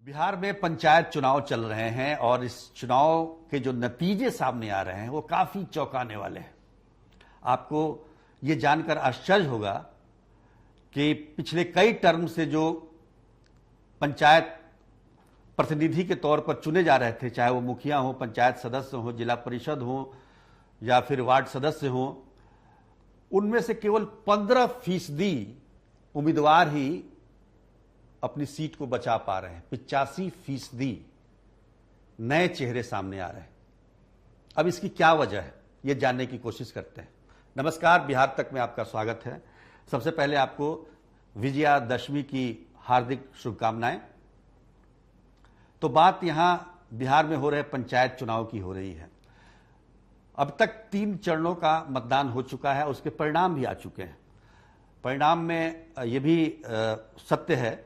बिहार में पंचायत चुनाव चल रहे हैं और इस चुनाव के जो नतीजे सामने आ रहे हैं वो काफी चौंकाने वाले हैं। आपको ये जानकर आश्चर्य होगा कि पिछले कई टर्म से जो पंचायत प्रतिनिधि के तौर पर चुने जा रहे थे, चाहे वो मुखिया हो, पंचायत सदस्य हो, जिला परिषद हो या फिर वार्ड सदस्य हो, उनमें से केवल 15% उम्मीदवार ही अपनी सीट को बचा पा रहे हैं। 85% नए चेहरे सामने आ रहे हैं। अब इसकी क्या वजह है, ये जानने की कोशिश करते हैं। नमस्कार, बिहार तक में आपका स्वागत है। सबसे पहले आपको विजयादशमी की हार्दिक शुभकामनाएं। तो बात यहां बिहार में हो रहे पंचायत चुनाव की हो रही है। अब तक 3 चरणों का मतदान हो चुका है, उसके परिणाम भी आ चुके हैं। परिणाम में यह भी सत्य है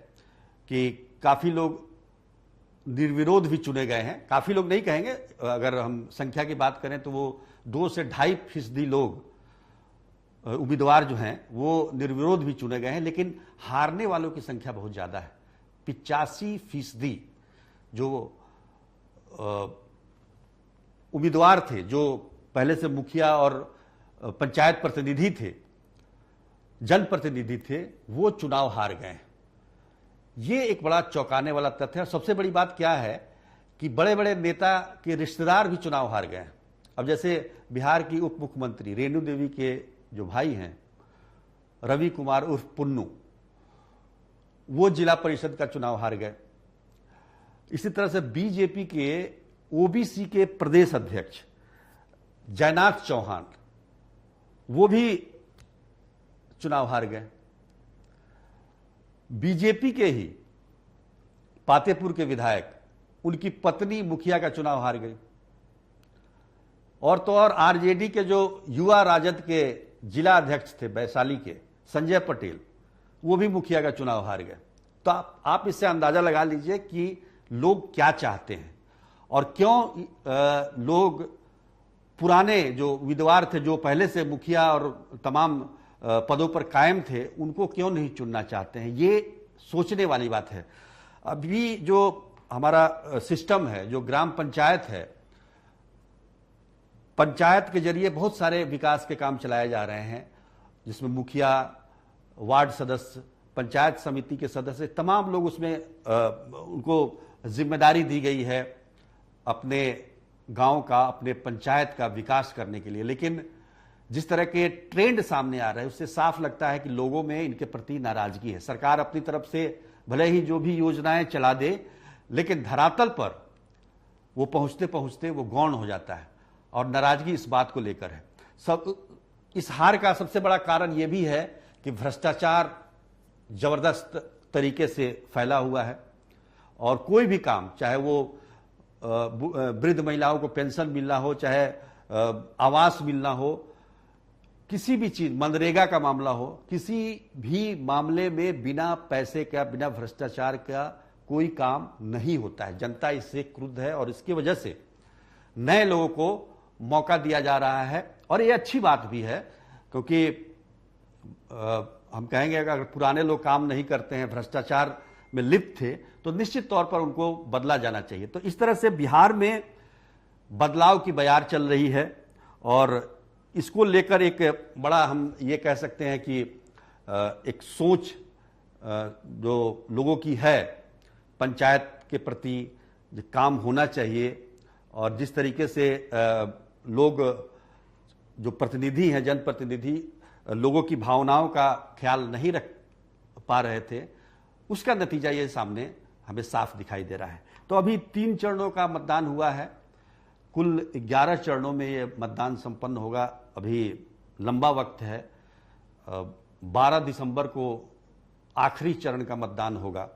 कि काफी लोग निर्विरोध भी चुने गए हैं। काफी लोग नहीं कहेंगे, अगर हम संख्या की बात करें तो वो 2 से 2.5% लोग उम्मीदवार जो हैं वो निर्विरोध भी चुने गए हैं, लेकिन हारने वालों की संख्या बहुत ज्यादा है। 85% जो उम्मीदवार थे, जो पहले से मुखिया और पंचायत प्रतिनिधि थे, जनप्रतिनिधि थे, वो चुनाव हार गए हैं। ये एक बड़ा चौंकाने वाला तथ्य है। और सबसे बड़ी बात क्या है कि बड़े बड़े नेता के रिश्तेदार भी चुनाव हार गए हैं। अब जैसे बिहार की उप मुख्यमंत्री रेणु देवी के जो भाई हैं रवि कुमार उर्फ पुन्नू, वो जिला परिषद का चुनाव हार गए। इसी तरह से बीजेपी के ओबीसी के प्रदेश अध्यक्ष जयनाथ चौहान, वो भी चुनाव हार गए। बीजेपी के ही पातेपुर के विधायक, उनकी पत्नी मुखिया का चुनाव हार गई। और तो और आरजेडी के जो युवा राजद के जिला अध्यक्ष थे वैशाली के संजय पटेल, वो भी मुखिया का चुनाव हार गए। तो आप इससे अंदाजा लगा लीजिए कि लोग क्या चाहते हैं और क्यों लोग पुराने जो उम्मीदवार थे, जो पहले से मुखिया और तमाम पदों पर कायम थे, उनको क्यों नहीं चुनना चाहते हैं। ये सोचने वाली बात है। अभी जो हमारा सिस्टम है, जो ग्राम पंचायत है, पंचायत के जरिए बहुत सारे विकास के काम चलाए जा रहे हैं, जिसमें मुखिया, वार्ड सदस्य, पंचायत समिति के सदस्य, तमाम लोग उसमें उनको जिम्मेदारी दी गई है अपने गांव का, अपने पंचायत का विकास करने के लिए। लेकिन जिस तरह के ट्रेंड सामने आ रहे हैं उससे साफ लगता है कि लोगों में इनके प्रति नाराजगी है। सरकार अपनी तरफ से भले ही जो भी योजनाएं चला दे, लेकिन धरातल पर वो पहुंचते पहुंचते वो गौण हो जाता है और नाराजगी इस बात को लेकर है। सब इस हार का सबसे बड़ा कारण यह भी है कि भ्रष्टाचार जबरदस्त तरीके से फैला हुआ है और कोई भी काम, चाहे वो वृद्ध महिलाओं को पेंशन मिलना हो, चाहे आवास मिलना हो, किसी भी चीज, मनरेगा का मामला हो, किसी भी मामले में बिना पैसे का, बिना भ्रष्टाचार का कोई काम नहीं होता है। जनता इससे क्रुद्ध है और इसकी वजह से नए लोगों को मौका दिया जा रहा है। और ये अच्छी बात भी है, क्योंकि हम कहेंगे अगर पुराने लोग काम नहीं करते हैं, भ्रष्टाचार में लिप्त थे, तो निश्चित तौर पर उनको बदला जाना चाहिए। तो इस तरह से बिहार में बदलाव की बयार चल रही है और इसको लेकर एक बड़ा, हम ये कह सकते हैं कि एक सोच जो लोगों की है पंचायत के प्रति, जो काम होना चाहिए और जिस तरीके से लोग जो प्रतिनिधि हैं, जनप्रतिनिधि, लोगों की भावनाओं का ख्याल नहीं रख पा रहे थे, उसका नतीजा ये सामने हमें साफ दिखाई दे रहा है। तो अभी 3 चरणों का मतदान हुआ है। कुल 11 चरणों में ये मतदान संपन्न होगा। अभी लंबा वक्त है। 12 दिसंबर को आखिरी चरण का मतदान होगा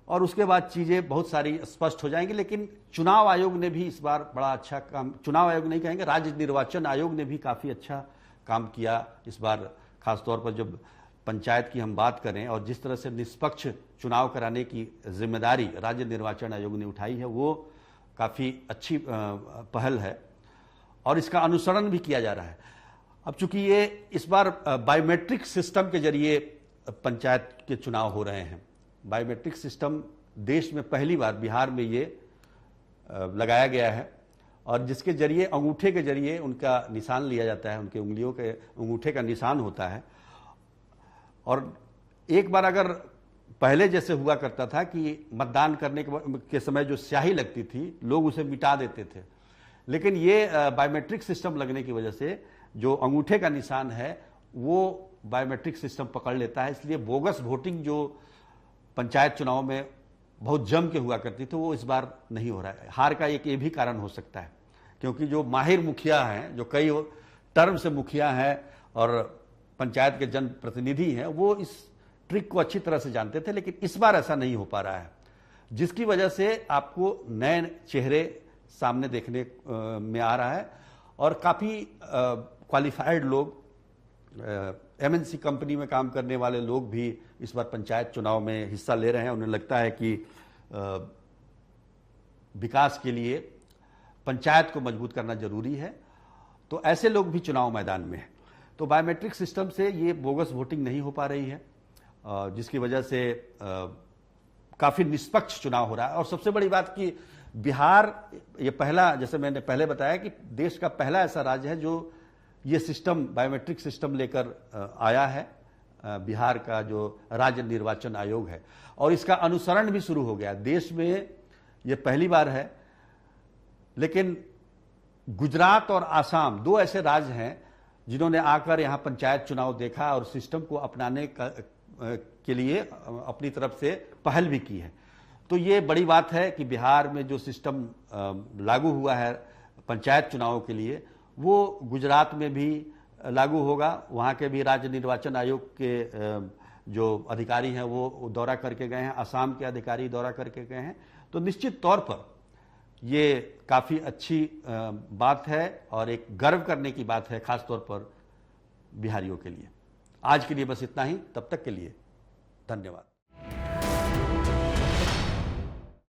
और उसके बाद चीजें बहुत सारी स्पष्ट हो जाएंगी। लेकिन चुनाव आयोग ने भी इस बार बड़ा अच्छा काम, चुनाव आयोग नहीं कहेंगे, राज्य निर्वाचन आयोग ने भी काफी अच्छा काम किया इस बार। खासतौर पर जब पंचायत की हम बात करें और जिस तरह से निष्पक्ष चुनाव कराने की जिम्मेदारी राज्य निर्वाचन आयोग ने उठाई है, वो काफी अच्छी पहल है और इसका अनुसरण भी किया जा रहा है। अब चूंकि ये इस बार बायोमेट्रिक सिस्टम के जरिए पंचायत के चुनाव हो रहे हैं। बायोमेट्रिक सिस्टम देश में पहली बार बिहार में ये लगाया गया है, और जिसके जरिए अंगूठे के जरिए उनका निशान लिया जाता है, उनके उंगलियों के अंगूठे का निशान होता है। और एक बार अगर पहले जैसे हुआ करता था कि मतदान करने के समय जो स्याही लगती थी लोग उसे मिटा देते थे, लेकिन ये बायोमेट्रिक सिस्टम लगने की वजह से जो अंगूठे का निशान है वो बायोमेट्रिक सिस्टम पकड़ लेता है। इसलिए बोगस वोटिंग जो पंचायत चुनाव में बहुत जम के हुआ करती थी वो इस बार नहीं हो रहा है। हार का एक ये भी कारण हो सकता है, क्योंकि जो माहिर मुखिया हैं, जो कई टर्म से मुखिया हैं और पंचायत के जनप्रतिनिधि हैं, वो इस ट्रिक को अच्छी तरह से जानते थे, लेकिन इस बार ऐसा नहीं हो पा रहा है, जिसकी वजह से आपको नए चेहरे सामने देखने में आ रहा है। और काफ़ी क्वालिफाइड लोग, एमएनसी कंपनी में काम करने वाले लोग भी इस बार पंचायत चुनाव में हिस्सा ले रहे हैं। उन्हें लगता है कि विकास के लिए पंचायत को मजबूत करना जरूरी है, तो ऐसे लोग भी चुनाव मैदान में हैं। तो बायोमेट्रिक सिस्टम से ये बोगस वोटिंग नहीं हो पा रही है, जिसकी वजह से काफ़ी निष्पक्ष चुनाव हो रहा है। और सबसे बड़ी बात कि बिहार ये पहला, जैसे मैंने पहले बताया कि देश का पहला ऐसा राज्य है जो ये सिस्टम, बायोमेट्रिक सिस्टम लेकर आया है। बिहार का जो राज्य निर्वाचन आयोग है, और इसका अनुसरण भी शुरू हो गया। देश में ये पहली बार है, लेकिन गुजरात और आसाम दो ऐसे राज्य हैं जिन्होंने आकर यहाँ पंचायत चुनाव देखा और सिस्टम को अपनाने के लिए अपनी तरफ से पहल भी की है। तो ये बड़ी बात है कि बिहार में जो सिस्टम लागू हुआ है पंचायत चुनाव के लिए, वो गुजरात में भी लागू होगा। वहाँ के भी राज्य निर्वाचन आयोग के जो अधिकारी हैं वो दौरा करके गए हैं, असम के अधिकारी दौरा करके गए हैं। तो निश्चित तौर पर ये काफ़ी अच्छी बात है और एक गर्व करने की बात है, खास तौर पर बिहारियों के लिए। आज के लिए बस इतना ही, तब तक के लिए धन्यवाद।